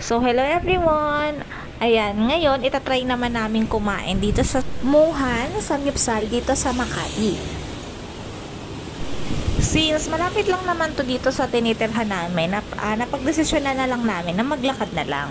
So, hello everyone! Ayan, ngayon, itatry naman namin kumain dito sa Muhan, Samgyupsal, dito sa Makati. Since malapit lang naman to dito sa tinitirhan namin, napagdesisyon na lang namin na maglakad na lang.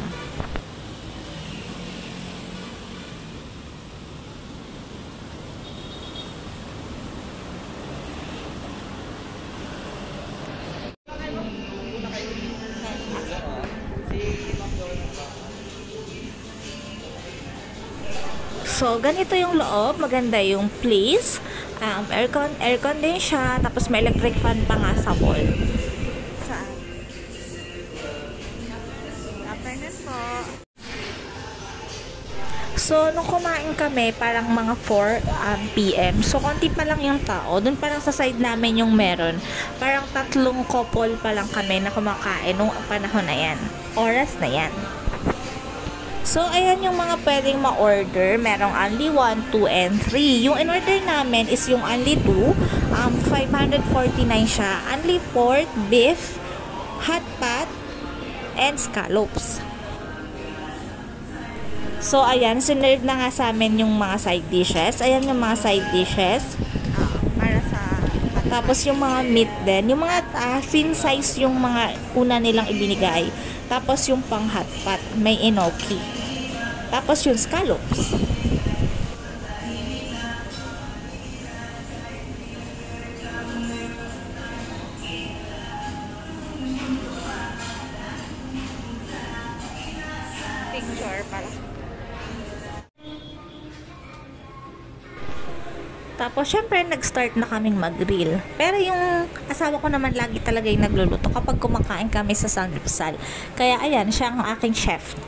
So, ganito yung loob. Maganda yung place. Aircon din siya. Tapos may electric fan pa nga sa wall. Saan? Afternoon po. So, nung kumain kami, parang mga 4 PM. So, konti pa lang yung tao. Doon parang sa side namin yung meron. Parang 3 couple pa lang kami na kumakain nung panahon na yan. Oras na yan. So, ayan yung mga pwedeng ma-order. Merong only 1, 2, and 3. Yung in-order namin is yung only 2. 549 siya. Only pork, beef, hot pot, and scallops. So, ayan. Sinerve na nga sa amin yung mga side dishes. Ayan yung mga side dishes. Para sa... Tapos yung mga meat din. Yung mga thin size yung mga una nilang ibinigay. Tapos yung pang hot pot. May enoki. Tapos yung scallops. Picture pala. Tapos, syempre, nag-start na kaming mag-grill. Pero yung asawa ko naman lagi talaga yung nagluluto kapag kumakain kami sa Samgyupsal. Kaya, ayan, siya ang aking chef.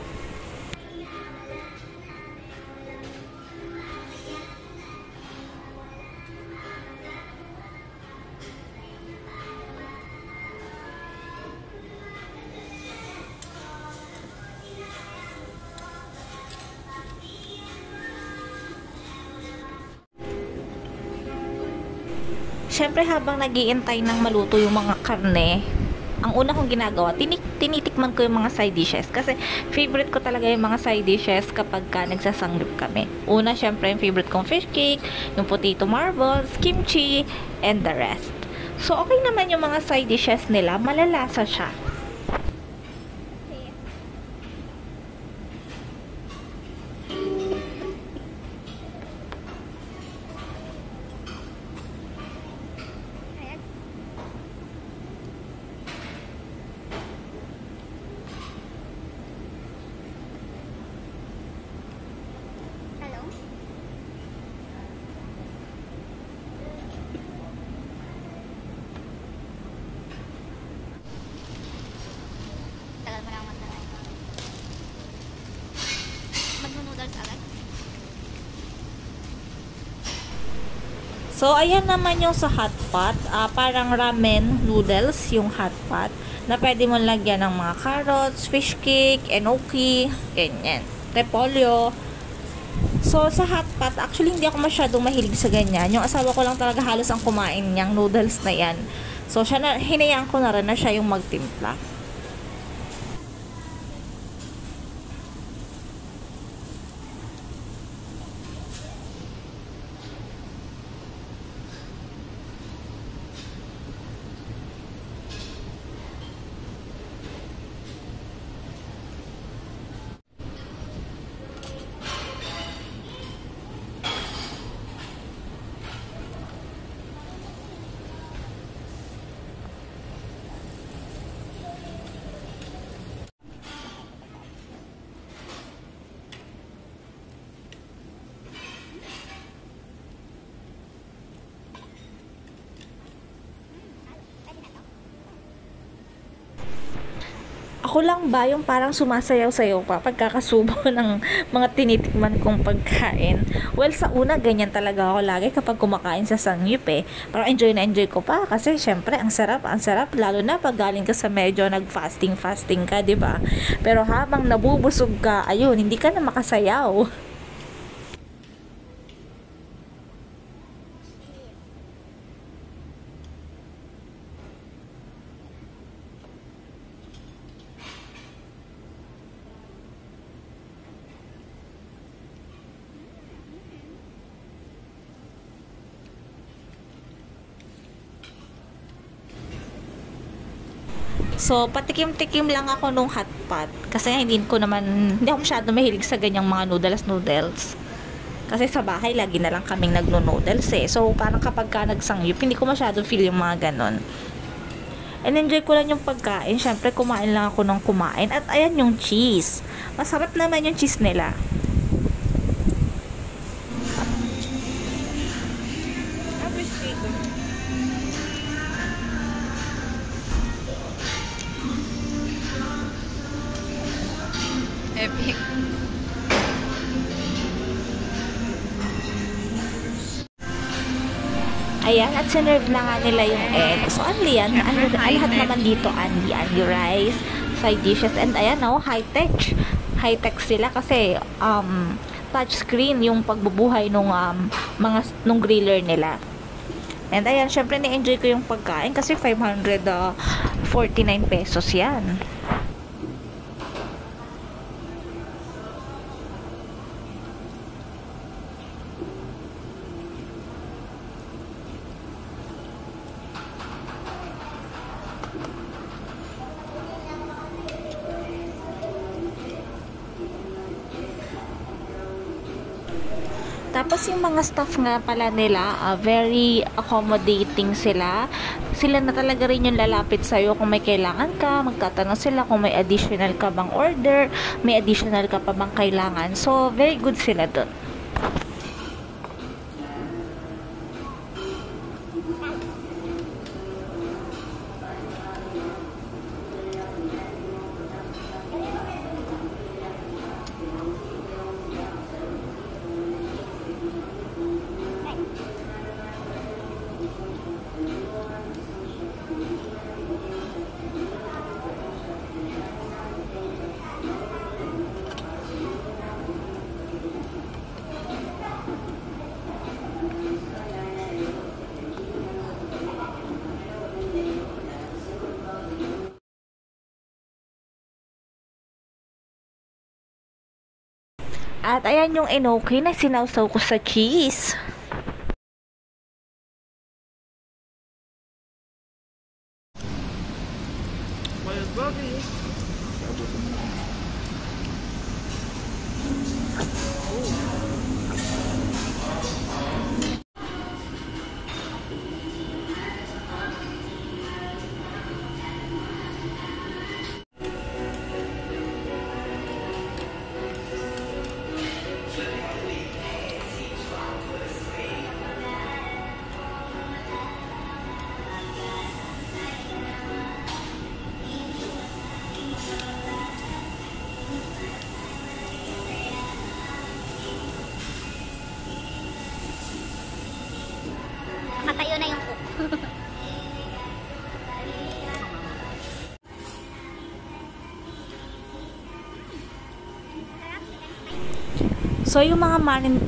Syempre, habang nag-iintay ng maluto yung mga karne, ang una kong ginagawa, tinitikman ko yung mga side dishes. Kasi favorite ko talaga yung mga side dishes kapag nagsasanggip kami. Una, syempre, yung favorite kong fish cake, yung potato marbles, kimchi, and the rest. So, okay naman yung mga side dishes nila. Malalasa siya. So, ayan naman yung sa hot pot. Parang ramen noodles yung hot pot na pwede mo lagyan ng mga carrots, fish cake, enoki, ganyan, repolyo. So, sa hot pot, actually hindi ako masyadong mahilig sa ganyan. Yung asawa ko lang talaga halos ang kumain niyang noodles na yan. So, hinayaan ko na rin na siya yung magtimpla. Ako lang ba yung parang sumasayaw-sayaw pa pagkakasubo ng mga tinitikman kong pagkain? Well, sa una, ganyan talaga ako lagi kapag kumakain sa Samgyup eh. Pero enjoy na enjoy ko pa kasi syempre, ang sarap, lalo na pag galing ka sa medyo nag-fasting ka, di ba? Pero habang nabubusog ka, ayun, hindi ka na makasayaw. So, patikim-tikim lang ako nung hot pot. Kasi hindi ako masyado mahilig sa ganyang mga noodles. Kasi sa bahay, lagi na lang kaming nagno-noodles eh. So, parang kapag ka nagsangyup, hindi ko masyado feel yung mga ganon. And enjoy ko lang yung pagkain. Syempre, kumain lang ako ng kumain. At ayan yung cheese. Masarap naman yung cheese nila. Epic. Ayan, at sinerve na nga nila yung egg. So, only yan. Lahat naman dito, only rice, side dishes, and ayan, high-tech. High-tech sila kasi, touchscreen yung pagbubuhay nung griller nila. And ayan, syempre na-enjoy ko yung pagkain kasi 549 pesos yan. Tapos yung mga staff nga pala nila, very accommodating sila. Sila na talaga rin yung lalapit sa'yo kung may kailangan ka. Magtatanong sila kung may additional ka bang order, may additional ka pa bang kailangan. So, very good sila dun. At ayan yung enoki na sinawsaw ko sa cheese. Nakatayo na yung cook. So, yung mga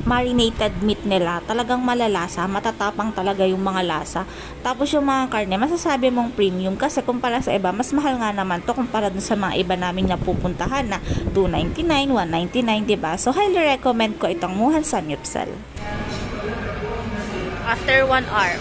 marinated meat nila, talagang malalasa, matatapang talaga yung mga lasa. Tapos yung mga karne, masasabi mong premium kasi kumpara sa iba, mas mahal nga naman to kumpara dun sa mga iba naming napupuntahan na 299, 199, diba? So, highly recommend ko itong Muhan Samyupsal. After 1 hour.